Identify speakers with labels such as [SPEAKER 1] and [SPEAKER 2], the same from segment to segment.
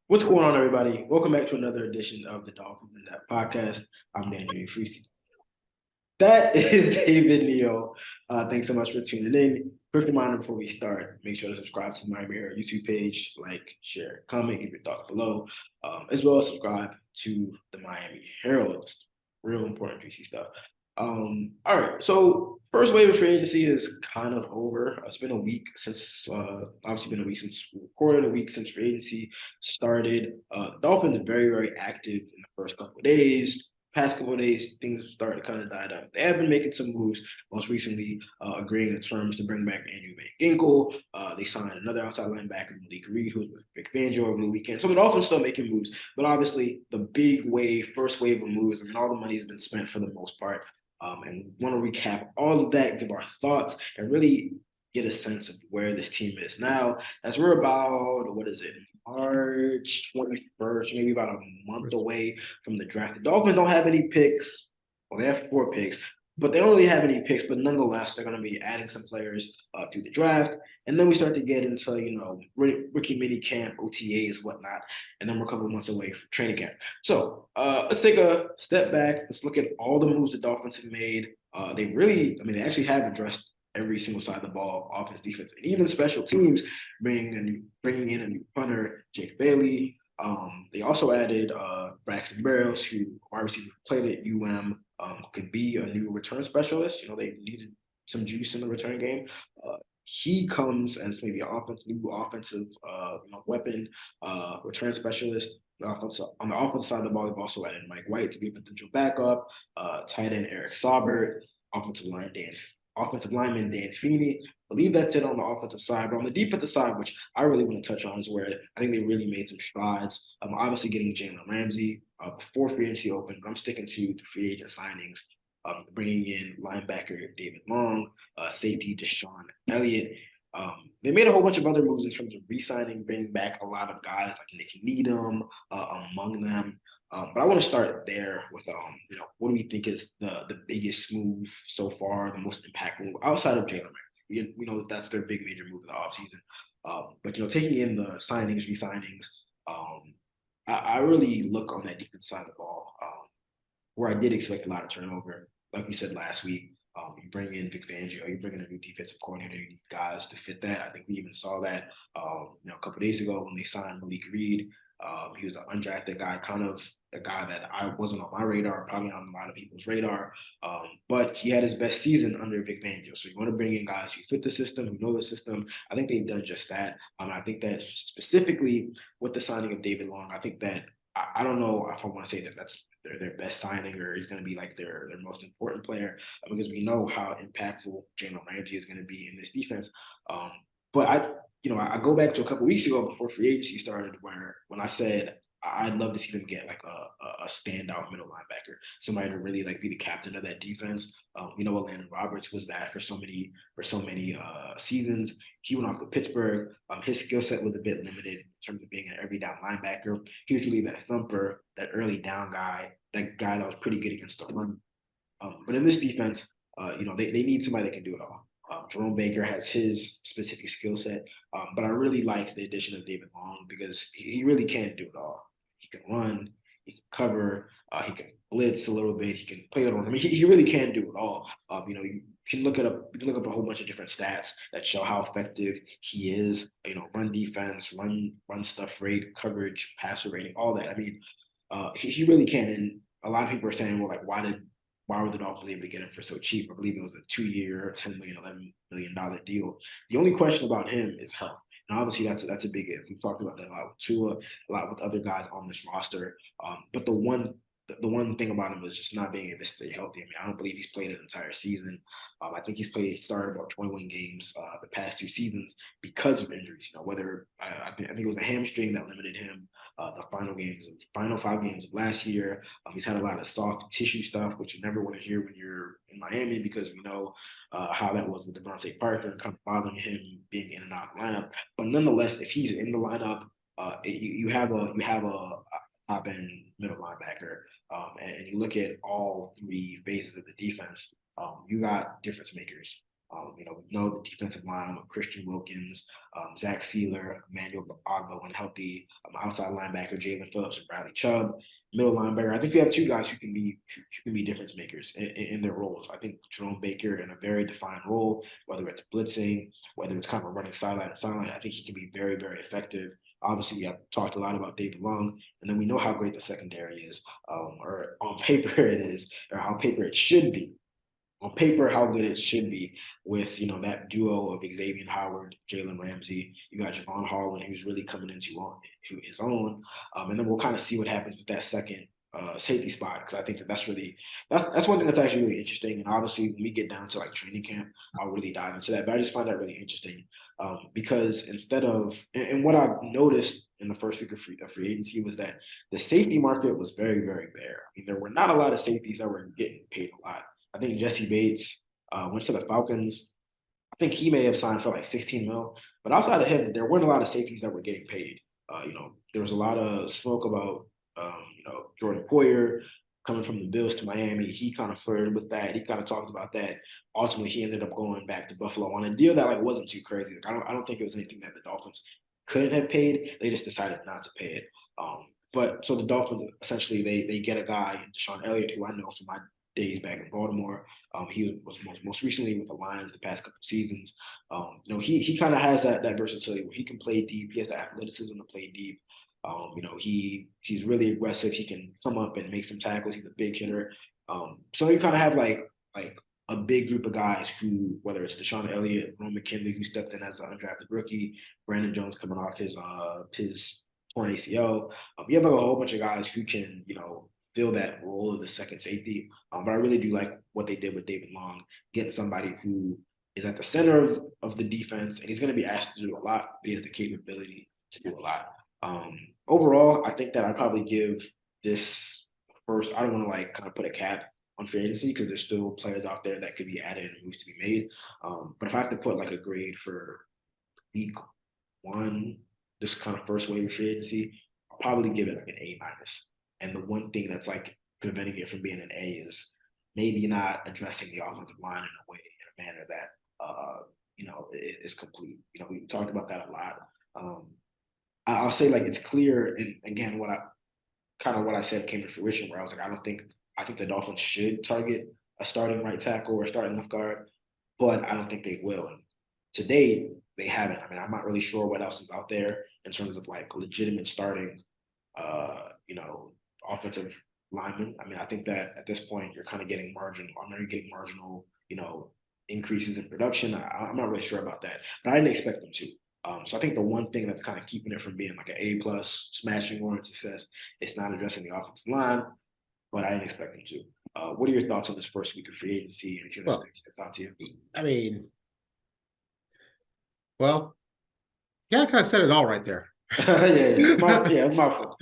[SPEAKER 1] What's going on, everybody? Welcome back to another edition of the Dolphins In Depth podcast. I'm Daniel Oyefusi. That is David Neal. Thanks so much for tuning in. Quick reminder before we start, make sure to subscribe to the Miami Herald YouTube page, like, share, comment, give your thoughts below, as well as subscribe to the Miami Herald. It's real important, juicy stuff. All right, so first wave of free agency is kind of over. It's been a week since, obviously, been a week since we recorded, a week since free agency started. The Dolphins are very, very active in the first couple of days. Past couple of days, things started to kind of die down. They have been making some moves. Most recently, agreeing to terms to bring back Andrew Van Ginkel. They signed another outside linebacker, Malik Reed, who was with Vic Fangio over the weekend. So the Dolphins still making moves, but obviously the big wave, first wave of moves. I mean, all the money has been spent for the most part. And want to recap all of that, give our thoughts, and really get a sense of where this team is now. As we're about, what is it, March 21st, maybe about a month away from the draft. The Dolphins don't have any picks. Well, they have 4 picks, but they don't really have any picks. But nonetheless, they're going to be adding some players through the draft. And then we start to get into, rookie mini camp, OTAs, whatnot. And then we're a couple months away from training camp. So let's take a step back. Let's look at all the moves the Dolphins have made. They actually have addressed every single side of the ball, offense, defense, and even special teams, bringing in a new punter, Jake Bailey. They also added Braxton Berrios, who obviously played at could be a new return specialist. They needed some juice in the return game. He comes as maybe new offensive weapon, return specialist. On the offensive side of the ball, they've also added Mike White to be a potential backup, tight end Eric Saubert, offensive line Dan offensive lineman Dan Feeney. I believe that's it on the offensive side. But on the defensive side, which I really want to touch on, is where I think they really made some strides. Obviously, getting Jalen Ramsey before free agency opened, but I'm sticking to the free agent signings. Bringing in linebacker David Long, safety Deshaun Elliott. They made a whole bunch of other moves in terms of re-signing, bringing back a lot of guys like Nick Needham among them. But I want to start there with what do we think is the biggest move so far, the most impactful move outside of Jalen Ramsey? We know that that's their big major move of the offseason. But taking in the signings, re-signings, I really look on that defense side of the ball, where I did expect a lot of turnover. Like we said last week, you bring in Vic Fangio, you bring in a new defensive coordinator, you need guys to fit that. I think we even saw that, a couple of days ago when they signed Malik Reed. He was an undrafted guy, kind of a guy that I wasn't on my radar, probably not on a lot of people's radar. But he had his best season under Vic Fangio. So you want to bring in guys who fit the system, who know the system. I think they've done just that. I think that specifically with the signing of David Long, I think that I don't know if I want to say that that's their best signing or he's going to be like their most important player because we know how impactful Jalen Ramsey is going to be in this defense. But I go back to a couple weeks ago before free agency started, where when I said I'd love to see them get like a standout middle linebacker, somebody to really like be the captain of that defense. Landon Roberts was that for so many seasons. He went off to Pittsburgh. His skill set was a bit limited in terms of being an every down linebacker. He was really that thumper, that early down guy, that guy that was pretty good against the run. But in this defense, they need somebody that can do it all. Jerome Baker has his specific skill set, but I really like the addition of David Long because he really can do it all. He can run, he can cover, he can blitz a little bit, he can play it on. I mean, he really can do it all. You can look up a whole bunch of different stats that show how effective he is. Run defense, run stuff rate, coverage, passer rating, all that. I mean, he really can. And a lot of people are saying, well, like, why were the Dolphins able to get him for so cheap? I believe it was a 2-year, $10 million, $11 million deal. The only question about him is health. And obviously, that's a big if. We've talked about that a lot with Tua, a lot with other guys on this roster. But the one thing about him is just not being able to stay healthy. I mean, I don't believe he's played an entire season. I think he started about 21 games the past 2 seasons because of injuries. Whether I think it was a hamstring that limited him the final 5 games of last year. He's had a lot of soft tissue stuff, which you never want to hear when you're in Miami because we know how that was with Devontae Parker, kind of bothering him being in and out of the lineup. But nonetheless, if he's in the lineup, you have a top end middle linebacker, and you look at all 3 phases of the defense. You got difference makers We know the defensive line with Christian Wilkins, Zach Sealer, Emmanuel Ogba when healthy, outside linebacker Jalen Phillips and Bradley Chubb, middle linebacker. I think we have two guys who can be difference makers in their roles. I think Jerome Baker in a very defined role, whether it's blitzing, whether it's kind of running sideline to sideline, I think he can be very, very effective. Obviously, I've talked a lot about David Long, and then we know how great the secondary is, or on paper it is, or how paper it should be. On paper, how good it should be with that duo of Xavier Howard, Jalen Ramsey. You got Javon Harlan, who's really coming into his own, and then we'll kind of see what happens with that second safety spot because I think that's one thing that's actually really interesting. And obviously, when we get down to like training camp, I'll really dive into that. But I just find that really interesting because instead of and what I've noticed in the first week of free agency was that the safety market was very, very bare. I mean, there were not a lot of safeties that were getting paid a lot. I think Jesse Bates went to the Falcons. I think he may have signed for like 16 mil, but outside of him, there weren't a lot of safeties that were getting paid. There was a lot of smoke about, Jordan Poyer coming from the Bills to Miami. He kind of flirted with that. He kind of talked about that. Ultimately, he ended up going back to Buffalo on a deal that like wasn't too crazy. Like, I don't think it was anything that the Dolphins couldn't have paid. They just decided not to pay it. But so the Dolphins essentially they get a guy, Deshaun Elliott, who I know from my days back in Baltimore. He was most recently with the Lions the past couple of seasons. He kind of has that versatility where he can play deep. He has the athleticism to play deep. He's really aggressive. He can come up and make some tackles. He's a big hitter. So you kind of have like a big group of guys who, whether it's Deshaun Elliott, Ron McKinley, who stepped in as an undrafted rookie, Brandon Jones coming off his torn ACL. You have like a whole bunch of guys who can, fill that role of the second safety. But I really do like what they did with David Long, getting somebody who is at the center of the defense, and he's going to be asked to do a lot, but he has the capability to do a lot. Overall, I think that I'd probably give this first, I don't want to like kind of put a cap on free agency because there's still players out there that could be added and moves to be made. But if I have to put like a grade for week one, this kind of first wave of free agency, I'll probably give it like an A minus. And the one thing that's like preventing it from being an A is maybe not addressing the offensive line in a manner that is complete. We've talked about that a lot. I'll say like it's clear, and again, what I said came to fruition, where I was like, I think the Dolphins should target a starting right tackle or a starting left guard, but I don't think they will. And to date, they haven't. I mean, I'm not really sure what else is out there in terms of like legitimate starting, offensive linemen. I mean, I think that at this point you're kind of getting marginal. I'm not getting marginal, increases in production. I'm not really sure about that, but I didn't expect them to. So I think the one thing that's kind of keeping it from being like an A plus smashing warrant success, it's not addressing the offensive line, but I didn't expect them to. What are your thoughts on this first week of free agency? And just sticks out to you?
[SPEAKER 2] I mean, well, yeah, kind of said it all right there.
[SPEAKER 1] It's my fault.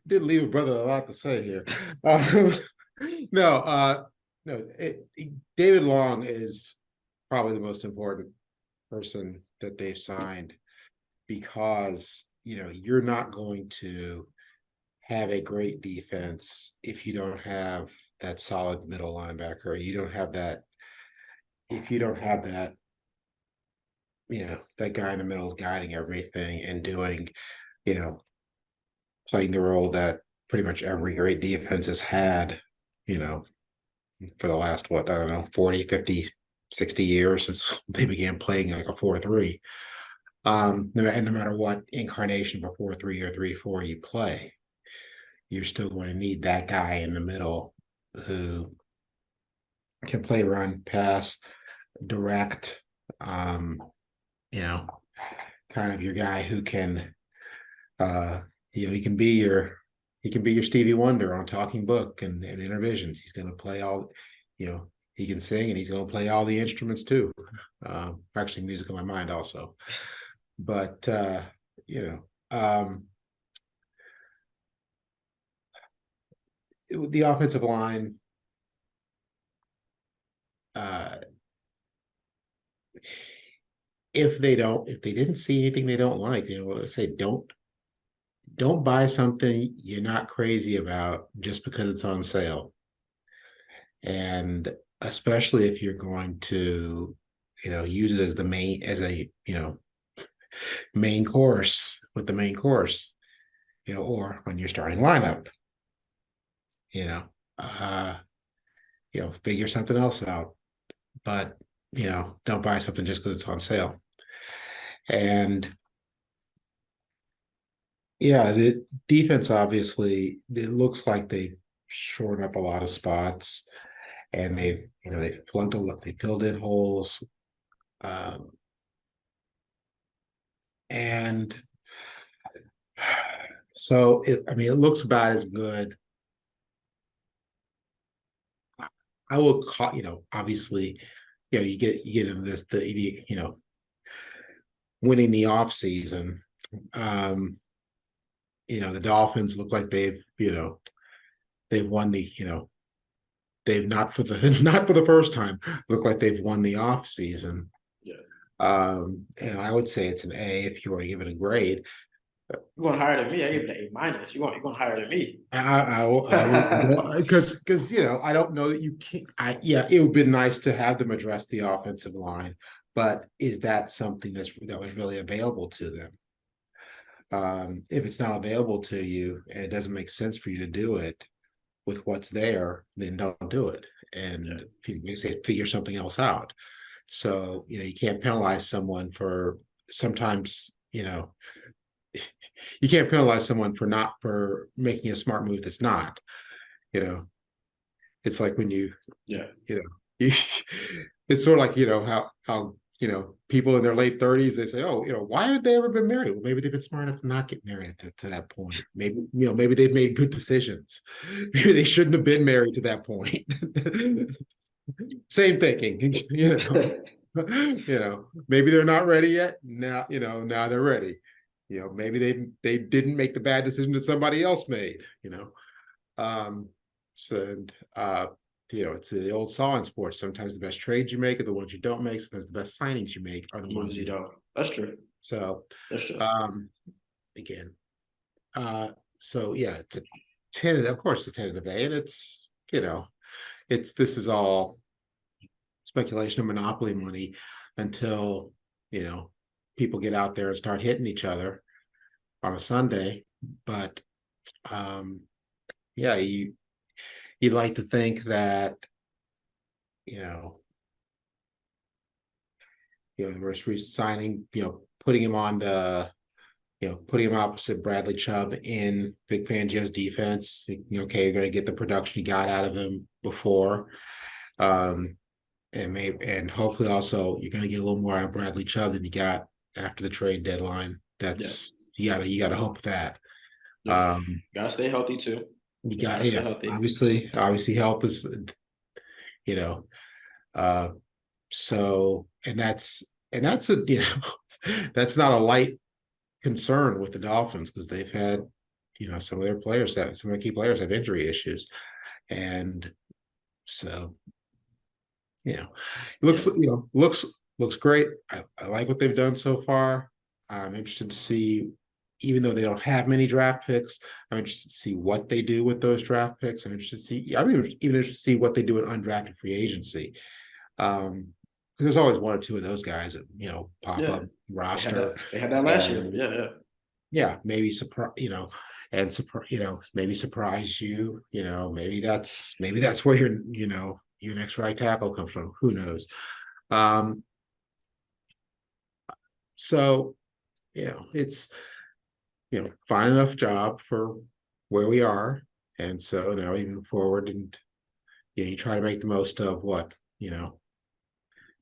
[SPEAKER 2] Did leave a brother a lot to say here. No, David Long is probably the most important person that they've signed because you're not going to have a great defense if you don't have that solid middle linebacker. You don't have that. If you don't have that, that guy in the middle guiding everything and doing, playing the role that pretty much every great defense has had, for the last, 40, 50, 60 years since they began playing like a 4-3. And no matter what incarnation of 4-3 or 3-4 you play, you're still going to need that guy in the middle who can play, run, pass, direct, kind of your guy who can, he can be your Stevie Wonder on Talking Book and Intervisions. He's going to play all, he can sing and he's going to play all the instruments too. Actually, music in my mind also, but the offensive line. If they didn't see anything they don't like, let's say don't buy something you're not crazy about just because it's on sale. And especially if you're going to, use it as the main, as a, main course with the main course, or when you're starting lineup, you know, uh, figure something else out. But, don't buy something just because it's on sale. And yeah, the defense obviously it looks like they shored up a lot of spots, and they've plugged a lot, they filled in holes, um, and so I mean, it looks about as good. I will call, obviously, you get in this winning the off season. Um, the Dolphins look like they've won they've not for the not for the first time look like they've won the off season.
[SPEAKER 1] Yeah.
[SPEAKER 2] And I would say it's an A if you were to give it a grade.
[SPEAKER 1] You're going higher than me. I give it an A-. You're going higher than me.
[SPEAKER 2] I will because I don't know that you can't. Yeah, it would have been nice to have them address the offensive line, but is that something that was really available to them? If it's not available to you and it doesn't make sense for you to do it with what's there, then don't do it. And you say figure something else out. So you can't penalize someone for sometimes you can't penalize someone for making a smart move that's not. You know, it's like when you it's sort of like how people in their late 30s they say, oh, why haven't they ever been married? Well, maybe they've been smart enough to not get married to that point. Maybe maybe they've made good decisions. Maybe they shouldn't have been married to that point. Same thinking, maybe they're not ready yet. Now, now they're ready. Maybe they didn't make the bad decision that somebody else made. So it's the old saw in sports. Sometimes the best trades you make are the ones you don't make. Sometimes the best signings you make are the ones you don't.
[SPEAKER 1] That's true.
[SPEAKER 2] So
[SPEAKER 1] that's true.
[SPEAKER 2] Again, so yeah, it's a tentative, of course, a tentative A, and it's this is all speculation of monopoly money until people get out there and start hitting each other on a Sunday. But yeah, you'd like to think that the most recent signing, putting him on putting him opposite Bradley Chubb in Vic Fangio's defense. Okay, you're going to get the production you got out of him before. And hopefully also you're going to get a little more out of Bradley Chubb than you got after the trade deadline. That's you gotta hope that.
[SPEAKER 1] Gotta stay healthy too.
[SPEAKER 2] You got obviously health is so and that's that's not a light concern with the Dolphins because they've had some of their key players have injury issues, and so it looks great. I like what they've done so far. I'm interested to see, even though they don't have many draft picks, I'm interested to see what they do with those draft picks. I'm even interested to see what they do in undrafted free agency. There's always one or two of those guys that pop up roster.
[SPEAKER 1] They had that last year.
[SPEAKER 2] Yeah, maybe maybe surprise you. Maybe that's where your next right tackle comes from. Who knows? So it's fine enough job for where we are, and so now we move forward, and you try to make the most of what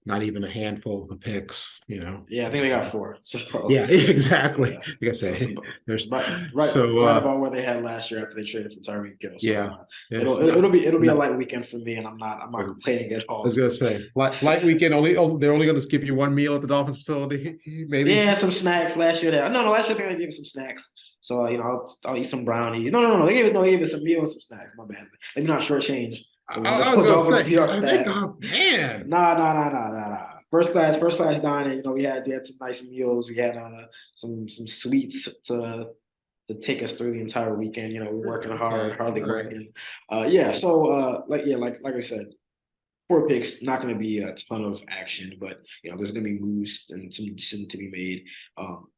[SPEAKER 2] not even a handful of picks.
[SPEAKER 1] Yeah, I think they got 4. So
[SPEAKER 2] yeah, exactly.
[SPEAKER 1] Yeah.
[SPEAKER 2] Like I say, there's
[SPEAKER 1] right about where they had last year after they traded for Tyreek Hill. So
[SPEAKER 2] yeah,
[SPEAKER 1] it'll be a light weekend for me, and I'm not complaining at all.
[SPEAKER 2] I was gonna say light weekend. They're only gonna give you one meal at the Dolphins facility. Maybe
[SPEAKER 1] some snacks last year. Last year they gave me some snacks. So I'll eat some brownies. No. They gave me some meals, some snacks. My bad. Maybe not shortchange.
[SPEAKER 2] I was gonna say, man.
[SPEAKER 1] Nah. First class dining. We had some nice meals. We had some sweets to to take us through the entire weekend. You know, we're working hard,
[SPEAKER 2] Okay.
[SPEAKER 1] hardly
[SPEAKER 2] All right.
[SPEAKER 1] working. Yeah. So like I said, 4 picks, not going to be a ton of action, but there's going to be moves and some decisions to be made. Um,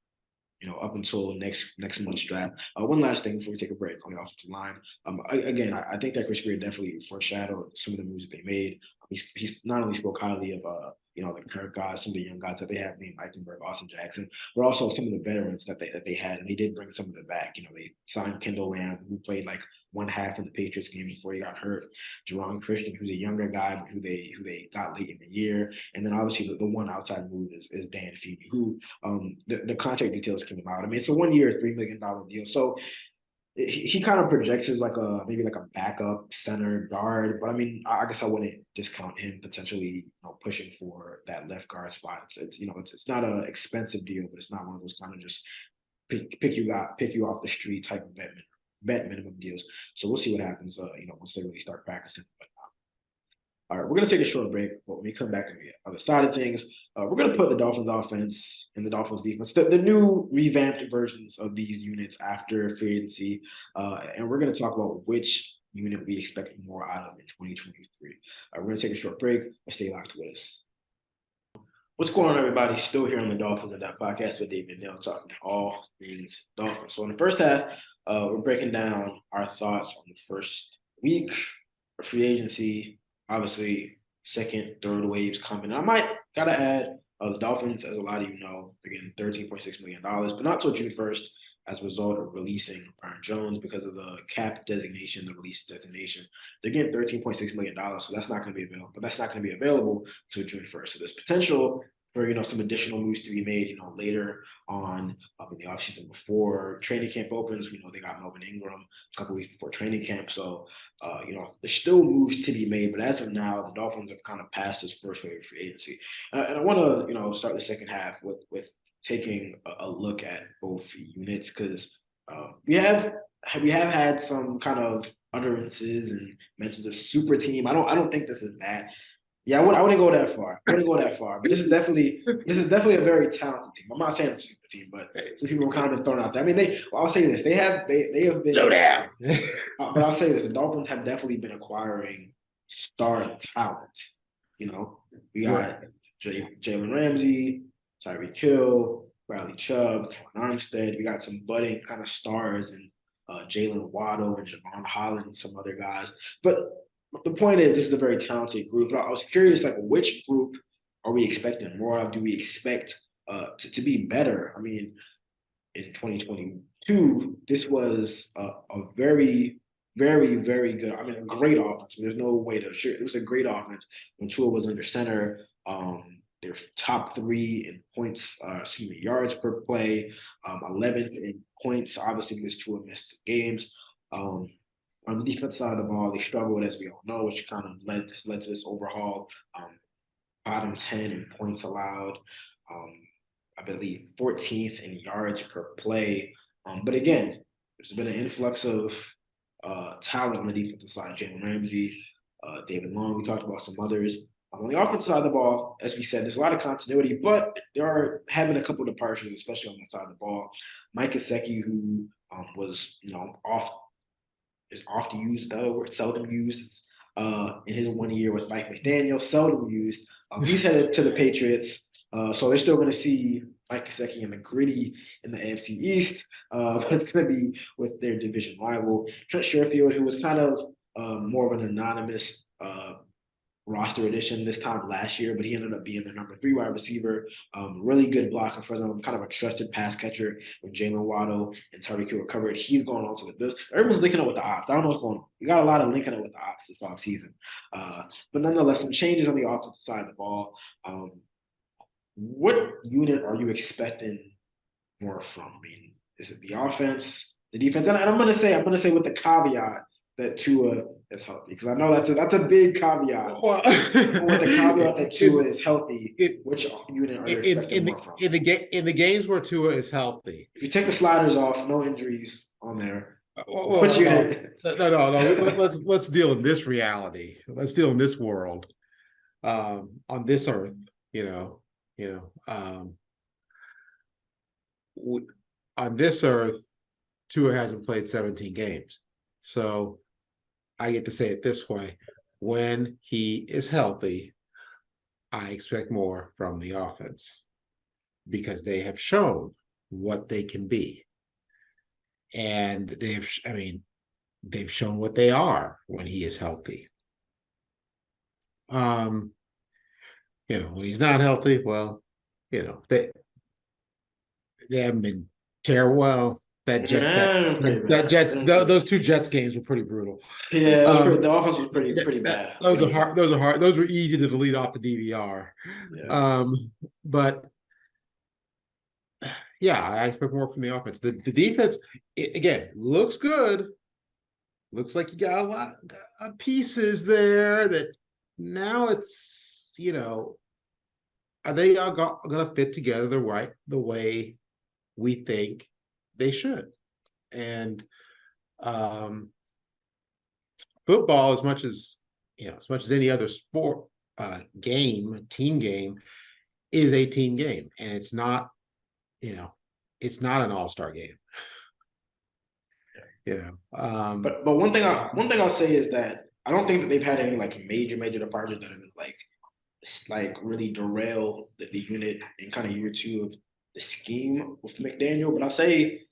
[SPEAKER 1] up until next month's draft. One last thing before we take a break on the offensive line. I think that Chris Greer definitely foreshadowed some of the moves that they made. He's not only spoke highly of the current guys, some of the young guys that they have named Eichenberg, Austin Jackson, but also some of the veterans that they had, and they did bring some of them back. They signed Kendall Lamb, who played like one half of the Patriots game before he got hurt. Jerron Christian, who's a younger guy, but who they got late in the year, and then obviously the one outside move is Dan Feeney, who the contract details came out. I mean, it's a 1 year, $3 million deal. So he kind of projects as maybe like a backup center guard, but I mean, I guess I wouldn't discount him potentially, pushing for that left guard spot. It's not an expensive deal, but it's not one of those kind of just pick you off the street type of bet minimum deals. So we'll see what happens. Once they really start practicing. But all right, we're going to take a short break, but when we come back on the other side of things, we're going to put the Dolphins offense and the Dolphins defense, the new revamped versions of these units after free agency, and we're going to talk about which unit we expect more out of in 2023. We're going to take a short break, but stay locked with us. What's going on, everybody? Still here on the Dolphins In Depth podcast with David Neal, talking all things Dolphins. So in the first half, we're breaking down our thoughts on the first week of free agency. Obviously, second, third waves coming. And I might gotta add the Dolphins, as a lot of you know, again, $13.6 million, but not till June 1st as a result of releasing Byron Jones because of the cap designation, the release designation. They're getting $13.6 million, so that's not going to be available. But that's not going to be available until June 1st. So there's potential for some additional moves to be made, later on in the offseason before training camp opens. We know they got Melvin Ingram a couple weeks before training camp. So there's still moves to be made, but as of now, the Dolphins have kind of passed this first wave of free agency. And I want to start the second half with taking a look at both units because we have had some kind of utterances and mentions of super team. I don't think this is that. Yeah, I wouldn't go that far. But this is definitely a very talented team. I'm not saying it's a super team, but some people have kind of been thrown out there. I mean, I'll say this: they have been.
[SPEAKER 2] Slow down.
[SPEAKER 1] But I'll say this: the Dolphins have definitely been acquiring star talent. We got Jalen Ramsey, Tyreek Hill, Bradley Chubb, Torn Armstead. We got some budding kind of stars and Jalen Waddle and Javon Holland and some other guys. But the point is, this is a very talented group. But I was curious, which group are we expecting more of? Do we expect to be better? I mean, in 2022, this was a very, very, very good. I mean, a great offense. There's no way to share. It was a great offense when Tua was under center. They're top 3 in points, yards per play, 11 in points. Obviously, because Tua missed games. On the defense side of the ball, they struggled, as we all know, which kind of led to this overhaul. Bottom 10 in points allowed. I believe 14th in yards per play. But again, there's been an influx of talent on the defensive side. Jalen Ramsey, David Long. We talked about some others. On the offensive side of the ball, as we said, there's a lot of continuity, but there are having a couple of departures, especially on that side of the ball. Mike Gesicki, who was off to use the word seldom used in his 1 year with Mike McDaniel, seldom used. He's headed to the Patriots, so they're still going to see Mike Gesicki in the gritty in the AFC East, but it's going to be with their division rival Trent Sherfield, who was kind of more of an anonymous roster addition this time last year, but he ended up being the number 3 wide receiver. Really good blocker for them, kind of a trusted pass catcher when Jalen Waddle and Tyreek Hill recovered. He's going on to the Bills. Everyone's linking up with the ops. I don't know what's going on. We got a lot of linking up with the ops this offseason. But nonetheless, some changes on the offensive side of the ball. What unit are you expecting more from? I mean, is it the offense, the defense? And I'm gonna say with the caveat that Tua is healthy, because I know that's a big caveat.
[SPEAKER 2] Well,
[SPEAKER 1] with the caveat that Tua is healthy, which unit are you expecting more from?
[SPEAKER 2] In the games where Tua is healthy,
[SPEAKER 1] if you take the sliders off, no injuries on there.
[SPEAKER 2] No. Let's deal in this reality. Let's deal in this world, on this earth. On this earth, Tua hasn't played 17 games. So I get to say it this way. When he is healthy, I expect more from the offense because they have shown what they can be. And they've shown what they are when he is healthy. Um, when he's not healthy, well, they haven't been terrible. Well,
[SPEAKER 1] Yeah, pretty bad.
[SPEAKER 2] those two Jets games were pretty brutal.
[SPEAKER 1] Yeah, it was pretty.
[SPEAKER 2] Um,
[SPEAKER 1] The offense was pretty bad.
[SPEAKER 2] those are hard. Those are hard. Those were easy to delete off the DVR.
[SPEAKER 1] Yeah.
[SPEAKER 2] But yeah, I expect more from the offense. The defense, again, looks good. Looks like you got a lot of pieces there that now it's, are they all going to fit together the way we think they should? And football, as much as any other sport, team game, is a team game, and it's not an all-star game.
[SPEAKER 1] But one thing I'll say is that I don't think that they've had any like major departures that have been like really derail the unit in kind of year two of the scheme with McDaniel. But I'll say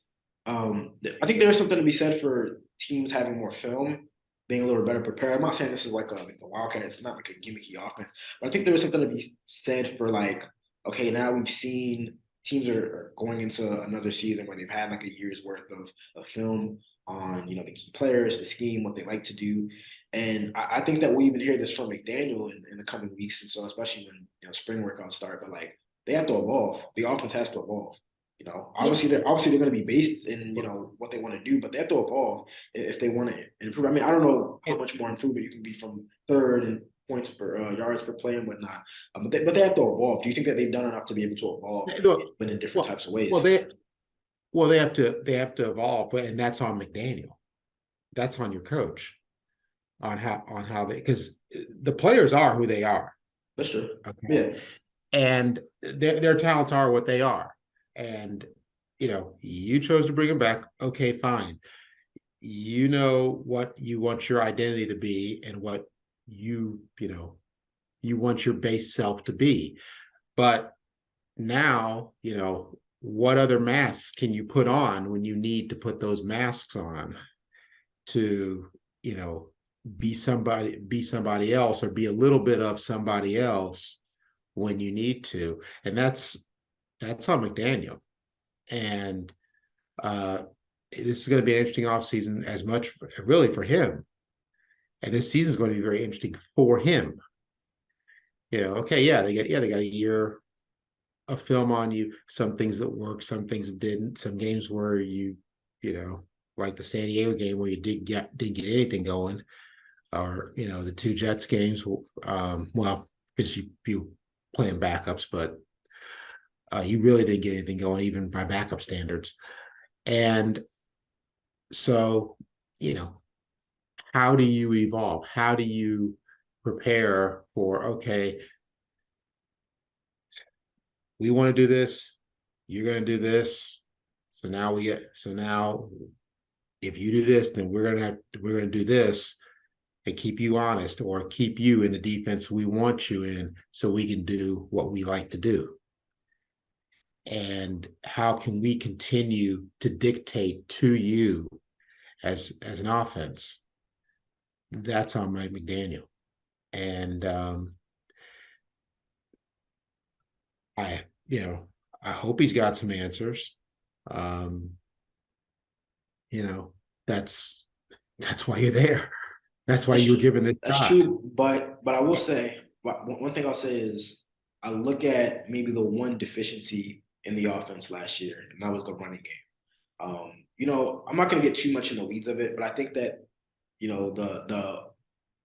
[SPEAKER 1] I think there's something to be said for teams having more film, being a little better prepared. I'm not saying this is like a Wildcat. It's not like a gimmicky offense, but I think there's something to be said for like, okay, now we've seen teams are going into another season where they've had like a year's worth of film on the key players, the scheme, what they like to do, and I think that we'll even hear this from McDaniel in the coming weeks, and so especially when spring workouts start, but like they have to evolve. The offense has to evolve. Obviously they're going to be based in what they want to do, but they have to evolve if they want to improve. I mean, I don't know how much more improvement you can be from third and points per yards per play and whatnot, but they have to evolve. Do you think that they've done enough to be able to evolve, but in different types of ways?
[SPEAKER 2] They have to evolve, and that's on McDaniel. That's on your coach on how they, because the players are who they are.
[SPEAKER 1] That's true.
[SPEAKER 2] Okay.
[SPEAKER 1] Yeah.
[SPEAKER 2] And their talents are what they are. And, you chose to bring them back. Okay, fine. You know what you want your identity to be and what you want your base self to be. But now, what other masks can you put on when you need to put those masks on to, be somebody else or be a little bit of somebody else when you need to. And that's on McDaniel. And this is going to be an interesting offseason as much really for him. And this season is going to be very interesting for him. Okay, they got a year of film on you. Some things that worked, some things that didn't. Some games where like the San Diego game where you didn't get anything going, or the two Jets games. Well, because you playing backups, but you really didn't get anything going, even by backup standards. And so, how do you evolve? How do you prepare for, okay, we want to do this, you're going to do this. So now if you do this, then we're going to do this and keep you honest, or keep you in the defense we want you in so we can do what we like to do. And how can we continue to dictate to you as an offense? That's on Mike McDaniel. And I hope he's got some answers. That's why you're there. That's why you were given the
[SPEAKER 1] That's
[SPEAKER 2] shot.
[SPEAKER 1] true, but I will say one thing I'll say is I look at maybe the one deficiency in the offense last year, and that was the running game. I'm not going to get too much in the weeds of it, but I think that the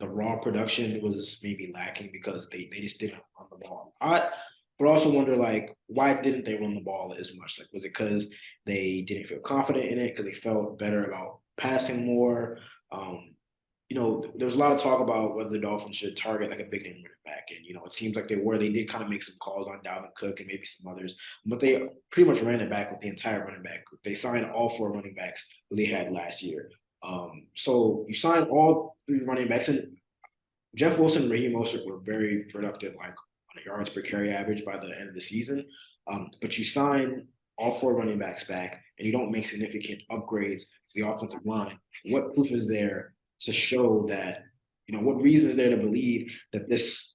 [SPEAKER 1] raw production was maybe lacking because they just didn't run the ball. But also wonder like why didn't they run the ball as much? Like was it because they didn't feel confident in it because they felt better about passing more? there was a lot of talk about whether the Dolphins should target like a big name running back. And, it seems like they did kind of make some calls on Dalvin Cook and maybe some others, but they pretty much ran it back with the entire running back. They signed all four running backs that they had last year. So you signed all three running backs, and Jeff Wilson and Raheem Mostert were very productive, like on a yards per carry average by the end of the season. But you sign all four running backs back, and you don't make significant upgrades to the offensive line. What proof is there to show that? What reason is there to believe that this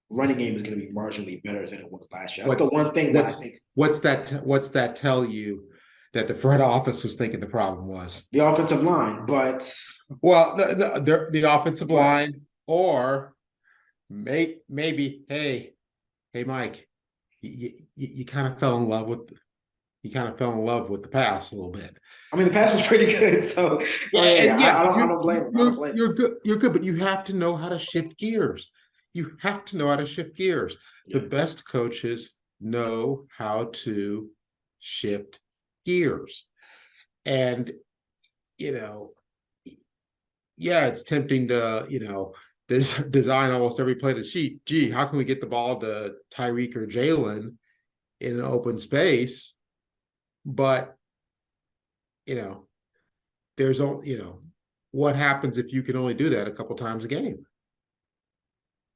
[SPEAKER 1] running game is going to be marginally better than it was last year? That's the one thing that I think
[SPEAKER 2] What's that tell you that the front office was thinking the problem was?
[SPEAKER 1] the offensive line, but
[SPEAKER 2] Well, the offensive line, or maybe, hey, Mike, you kind of fell in love with the pass a little bit.
[SPEAKER 1] I mean, the pass was pretty good, so I don't blame him. I don't blame him.
[SPEAKER 2] You're good, but you have to know how to shift gears. You have to know how to shift gears.
[SPEAKER 1] Yeah.
[SPEAKER 2] The best coaches know how to shift gears. And, it's tempting to, design almost every play to sheet. Gee, how can we get the ball to Tyreek or Jalen in an open space? But, there's only, what happens if you can only do that a couple times a game?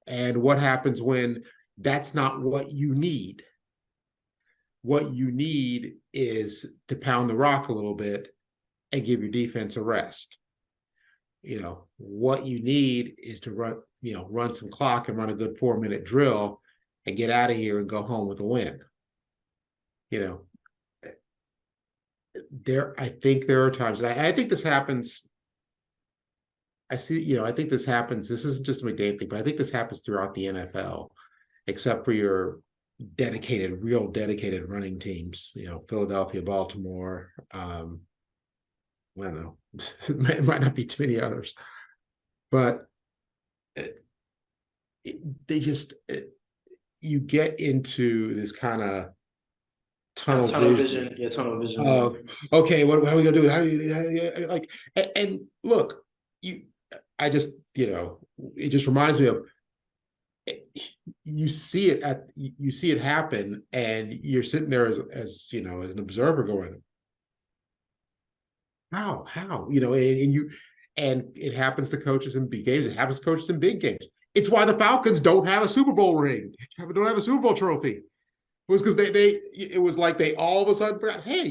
[SPEAKER 2] And what happens when that's not what you need? What you need is to pound the rock a little bit and give your defense a rest. What you need is to run some clock and run a good 4-minute drill and get out of here and go home with a win. I think there are times, and I think this happens. I think this happens. This isn't just a McDaniel thing, but I think this happens throughout the NFL, except for your real dedicated running teams, Philadelphia, Baltimore. I don't know. It might not be too many others, but you get into this kind of tunnel vision.
[SPEAKER 1] Yeah, tunnel vision.
[SPEAKER 2] Of, okay, how are we gonna do it? And look, it just reminds me of, you see it happen, and you're sitting there as an observer going, how, and it happens to coaches in big games. It happens to coaches in big games. It's why the Falcons don't have a Super Bowl ring. Don't have a Super Bowl trophy. It was because it was like they all of a sudden forgot, hey,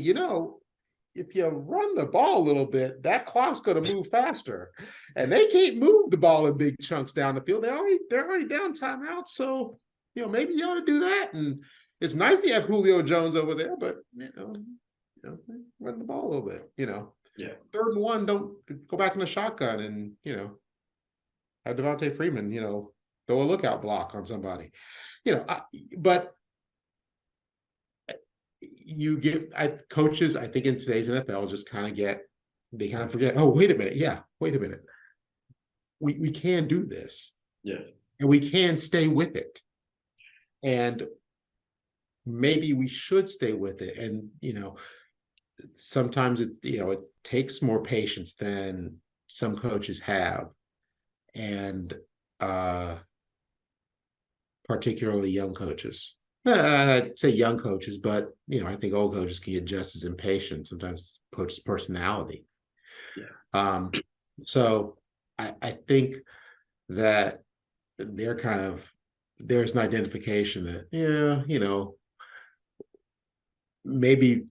[SPEAKER 2] if you run the ball a little bit, that clock's going to move faster, and they can't move the ball in big chunks down the field. They're already down timeout, so maybe you ought to do that. And it's nice to have Julio Jones over there, but run the ball a little bit.
[SPEAKER 1] Yeah.
[SPEAKER 2] 3rd and 1, don't go back in the shotgun and have Devontae Freeman throw a lookout block on somebody. But you get coaches, I think, in today's NFL just kind of forget, oh, wait a minute. We can do this.
[SPEAKER 1] Yeah.
[SPEAKER 2] And we can stay with it. And maybe we should stay with it. And, sometimes it takes more patience than some coaches have. And particularly young coaches. I'd say young coaches, but I think old coaches can get just as impatient. Sometimes coaches' personality.
[SPEAKER 1] Yeah.
[SPEAKER 2] So I think that there's an identification that maybe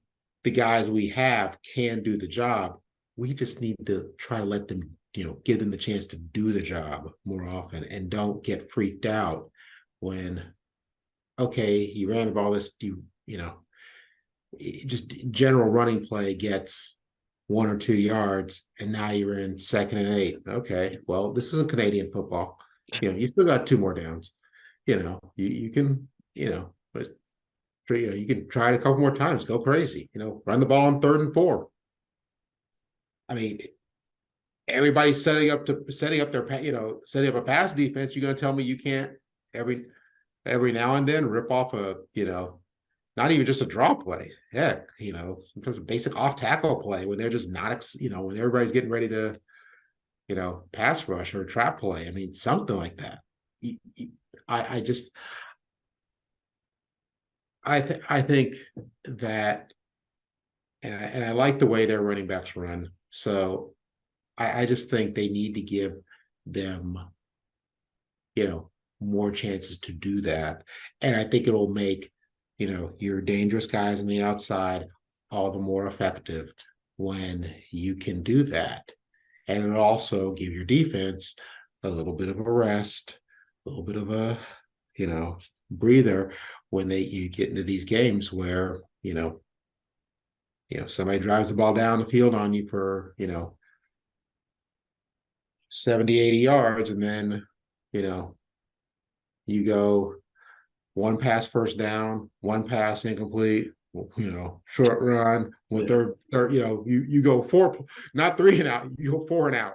[SPEAKER 2] the guys we have can do the job. We just need to try to let them, give them the chance to do the job more often, and don't get freaked out when, okay, you ran the ball, just general running play gets 1 or 2 yards, and now you're in 2nd and 8. Okay, well, this isn't Canadian football. You still got 2 more downs. You can, you can try it a couple more times, go crazy, run the ball on 3rd and 4. I mean, everybody's setting up a pass defense. You're going to tell me you can't every now and then rip off not even just a draw play. Heck, sometimes a basic off tackle play when they're just not, when everybody's getting ready to pass rush or trap play. I mean, something like that. I just I think that, and I like the way their running backs run. So I just think they need to give them, more chances to do that. And I think it'll make, your dangerous guys on the outside all the more effective when you can do that. And it'll also give your defense a little bit of a rest, a little bit of a, breather when you get into these games where, somebody drives the ball down the field on you for, 70, 80 yards, and then, you know, you go one pass first down, one pass incomplete, short run, one third, you go four, not three and out, you go four and out.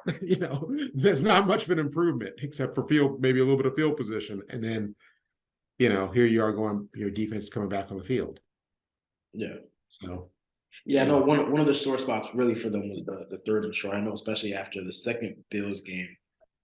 [SPEAKER 2] There's not much of an improvement except for maybe a little bit of field position. And then, here you are going, your defense is coming back on the field.
[SPEAKER 1] Yeah.
[SPEAKER 2] So
[SPEAKER 1] yeah, no, one of the sore spots really for them was the third and short. I know, especially after the second Bills game,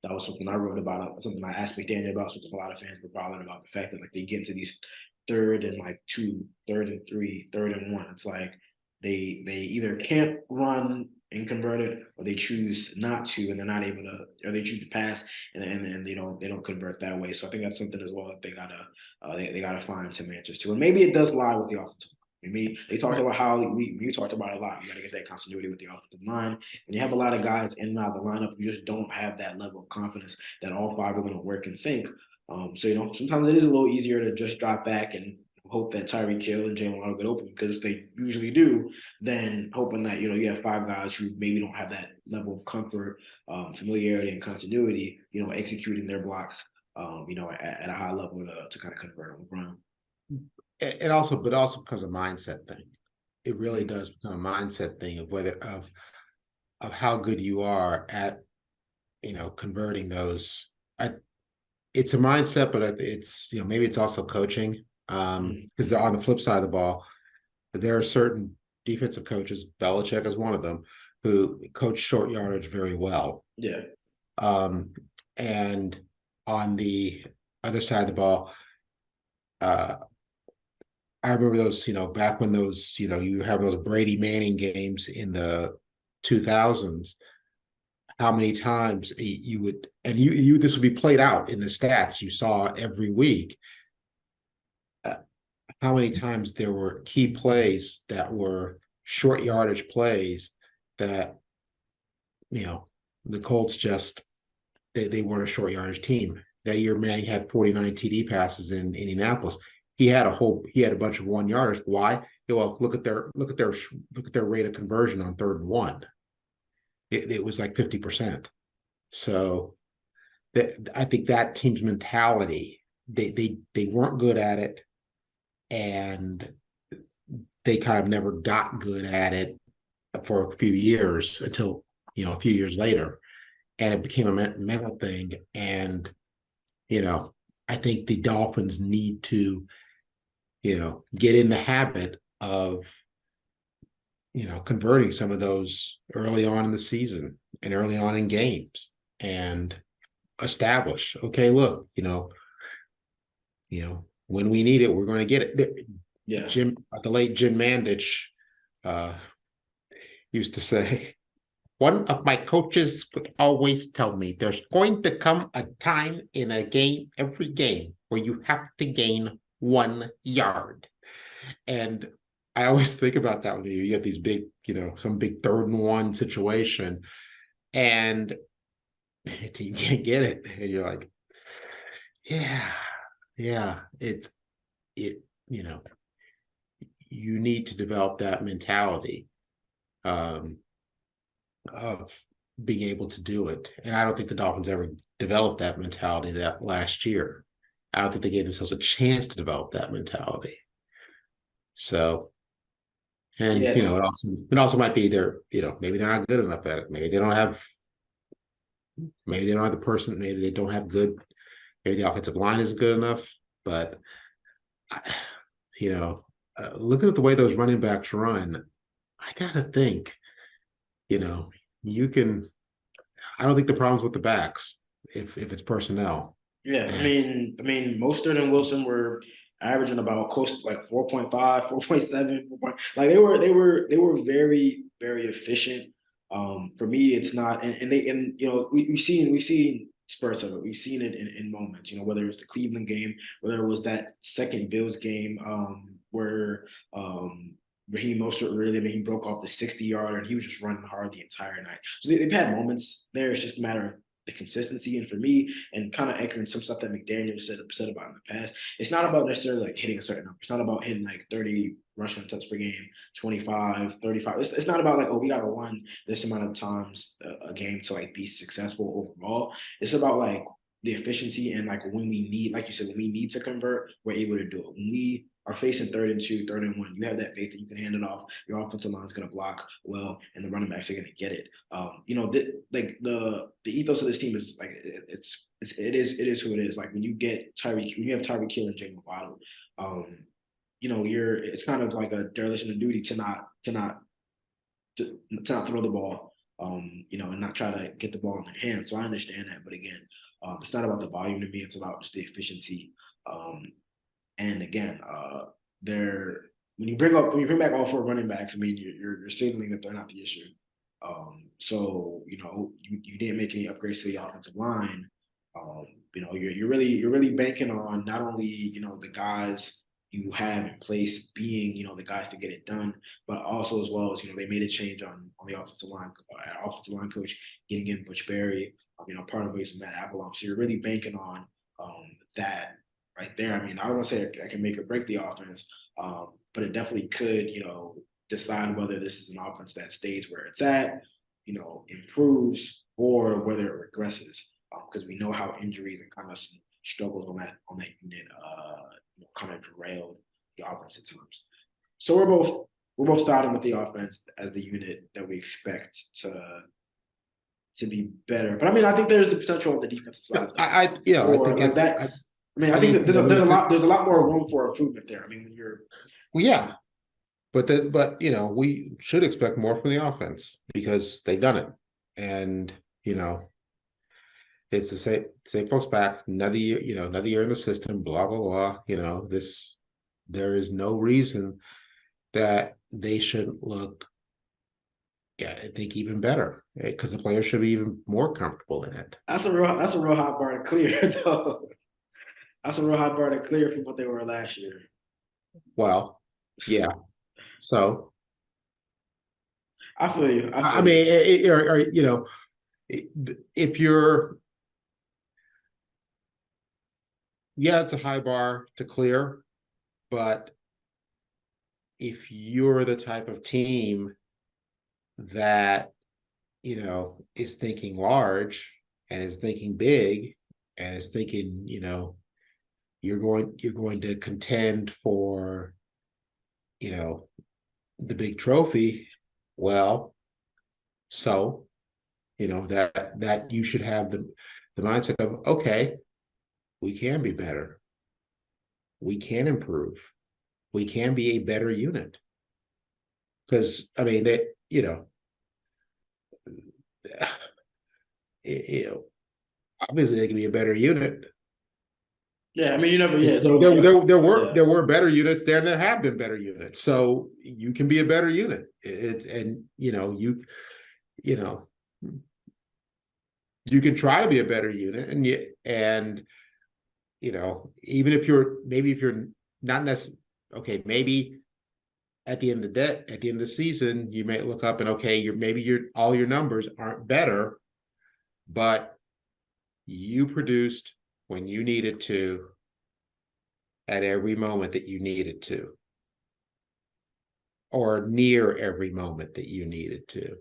[SPEAKER 1] that was something I wrote about, something I asked McDaniel about, something a lot of fans were bothered about, the fact that like they get into these third and like two, third and three, third and one. It's like they either can't run and convert it, or they choose not to, and they're not able to, or they choose to pass and they don't convert that way. So I think that's something as well that they gotta they gotta find some answers to, and maybe it does lie with the offensive. I mean, they talked about how we talked about it a lot. You got to get that continuity with the offensive line. When you have a lot of guys in and out of the lineup, you just don't have that level of confidence that all five are going to work in sync. So sometimes it is a little easier to just drop back and hope that Tyreek Hill and Jalen Waddle get open, because they usually do, than hoping that you have five guys who maybe don't have that level of comfort, familiarity, and continuity, executing their blocks, at a high level to kind of convert on the run.
[SPEAKER 2] But also becomes a mindset thing. It really does become a mindset thing of of how good you are at, converting those. It's a mindset, but it's, maybe it's also coaching. Because on the flip side of the ball, there are certain defensive coaches, Belichick is one of them, who coach short yardage very well.
[SPEAKER 1] Yeah.
[SPEAKER 2] And on the other side of the ball, I remember those, back when those, you have those Brady Manning games in the 2000s, how many times you would, and this would be played out in the stats you saw every week, how many times there were key plays that were short yardage plays that, the Colts just, they weren't a short yardage team. That year, Manning had 49 TD passes in Indianapolis. He had a bunch of 1 yarders. Why? Well, look at their rate of conversion on 3rd and 1. It was like 50%. So I think that team's mentality, they weren't good at it, and they kind of never got good at it for a few years until, a few years later, and it became a mental thing. And, I think the Dolphins need to, get in the habit of, converting some of those early on in the season and early on in games, and establish, okay, look, when we need it, we're going to get it.
[SPEAKER 1] Yeah.
[SPEAKER 2] The late Jim Mandich used to say, one of my coaches would always tell me, there's going to come a time in a game, every game, where you have to gain 1 yard. And I always think about that when you get these big, some big 3rd and 1 situation, and the team can't get it. And you're like, yeah, you need to develop that mentality of being able to do it. And I don't think the Dolphins ever developed that mentality that last year. I don't think they gave themselves a chance to develop that mentality. So, and
[SPEAKER 1] Yeah.
[SPEAKER 2] it also might be maybe they're not good enough at it. Maybe they don't have the person. Maybe they don't have good. Maybe the offensive line isn't good enough. But looking at the way those running backs run, I gotta think, you can I don't think the problem's with the backs if it's personnel.
[SPEAKER 1] Yeah,
[SPEAKER 2] And
[SPEAKER 1] Mostert and Wilson were averaging about close to like 4.5, 4.7, 4 like they were very, very efficient. For me, it's not, and we've seen spurts of it. We've seen it in moments, whether it was the Cleveland game, whether it was that second Bills game, where Raheem Mostert really, he broke off the 60-yarder and he was just running hard the entire night. So they've had moments there. It's just a matter of the consistency. And for me, and kind of echoing some stuff that McDaniel said about in the past, it's not about necessarily like hitting a certain number. It's not about hitting like 30 rushing attempts per game, 25, 35. It's not about like, oh, we got to run this amount of times a game to like be successful overall. It's about like the efficiency and like when we need, like you said, when we need to convert, we're able to do it. When we are facing 3rd and 2, 3rd and 1, you have that faith that you can hand it off. Your offensive line is going to block well, and the running backs are going to get it. Like the ethos of this team is like it is who it is. Like when you have Tyreek Hill and Jalen Waddle, it's kind of like a dereliction of duty to not throw the ball, and not try to get the ball in their hands. So I understand that, but again, it's not about the volume to me. It's about just the efficiency. And again, they're when you bring back all 4 running backs, you're signaling that they're not the issue. So you didn't make any upgrades to the offensive line. You're really banking on not only the guys you have in place being the guys to get it done, but also as well as they made a change on the offensive line coach getting in Butch Berry. Part of it is Matt Avalon. So you're really banking on that right there. I don't want to say I can make or break the offense, but it definitely could, decide whether this is an offense that stays where it's at, improves, or whether it regresses. Because we know how injuries and kind of some struggles on that unit, kind of derailed the offense at times. So we're both siding with the offense as the unit that we expect to be better. But I think there's the potential on the defensive side.
[SPEAKER 2] I think
[SPEAKER 1] like that. I think that there's a lot more room for improvement there. When you're
[SPEAKER 2] yeah, but we should expect more from the offense because they've done it, and it's the same folks back another year, another year in the system, blah blah blah. There is no reason that they shouldn't look. Yeah, I think even better because the players should be even more comfortable in it.
[SPEAKER 1] That's a real high bar to clear, though. That's a real high bar to clear from what they were last year.
[SPEAKER 2] Well, yeah. So
[SPEAKER 1] I feel you.
[SPEAKER 2] If you're, it's a high bar to clear, but if you're the type of team that is thinking large and is thinking big and is thinking you're going to contend for the big trophy, well, so that you should have the mindset of, okay, we can be better, we can improve, we can be a better unit, because obviously they can be a better unit.
[SPEAKER 1] Yeah, you never. Yeah,
[SPEAKER 2] there were better units there, and there have been better units. So you can be a better unit. You can try to be a better unit, and even if you're not necessarily okay, maybe at the end of the season, you may look up and all your numbers aren't better, but you produced when you needed to at every moment that you needed to, or near every moment that you needed to.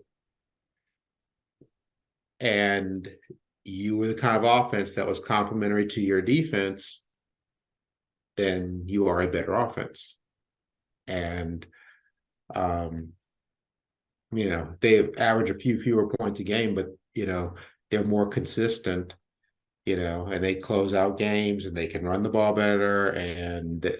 [SPEAKER 2] And you were the kind of offense that was complementary to your defense, then you are a better offense. And they average a few fewer points a game, but they're more consistent, and they close out games and they can run the ball better. And
[SPEAKER 1] it's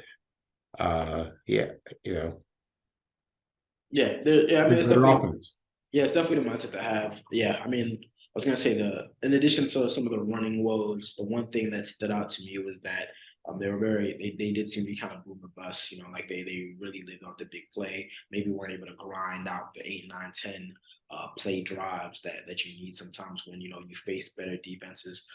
[SPEAKER 2] definitely
[SPEAKER 1] offense. Yeah, it's definitely the mindset to have. Yeah, was gonna say in addition to some of the running woes, the one thing that stood out to me was that they did seem to be kind of boom or bust, like they really lived off the big play, maybe weren't able to grind out the 8, 9, 10 play drives that you need sometimes when you face better defenses.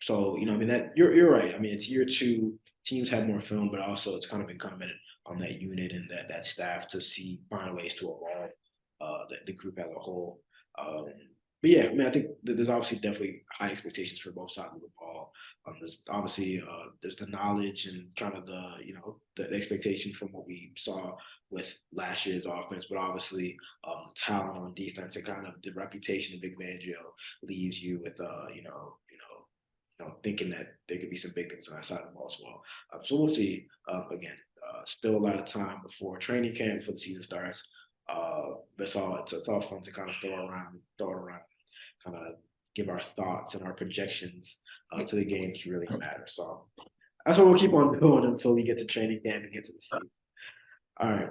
[SPEAKER 1] So I mean that you're right. I mean it's year two, teams have more film, but also it's kind of incumbent on that unit and that staff to find ways to evolve the group as a whole. Um, but yeah, I mean, I think there's obviously definitely high expectations for both sides of the ball. There's obviously there's the knowledge and kind of the expectation from what we saw with last year's offense, but obviously the talent on defense and kind of the reputation of Big Fangio leaves you with thinking that there could be some big things on that side of the ball as well. So we'll see. Again, still a lot of time before training camp, before the season starts. But it's all fun to kind of throw it around, kind of give our thoughts and our projections to the games really matter. So that's what we'll keep on doing until we get to training camp and get to the season. All right.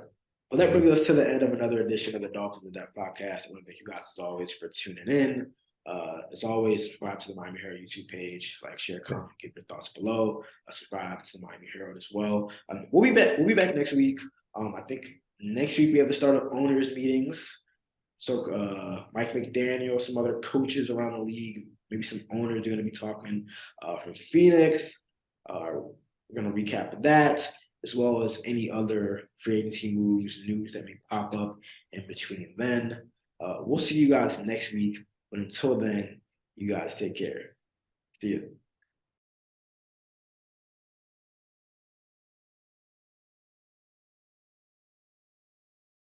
[SPEAKER 1] Well, that brings us to the end of another edition of the Dolphins In Depth podcast. I want to thank you guys as always for tuning in. As always, subscribe to the Miami Herald YouTube page, like, share, comment, give your thoughts below. Subscribe to the Miami Herald as well. We'll be back. We'll be back next week. I think next week we have the start of owners meetings. So Mike McDaniel, some other coaches around the league, maybe some owners are going to be talking from Phoenix. We're going to recap that, as well as any other free agency moves, news that may pop up in between then. We'll see you guys next week. But until then, you guys take care. See you.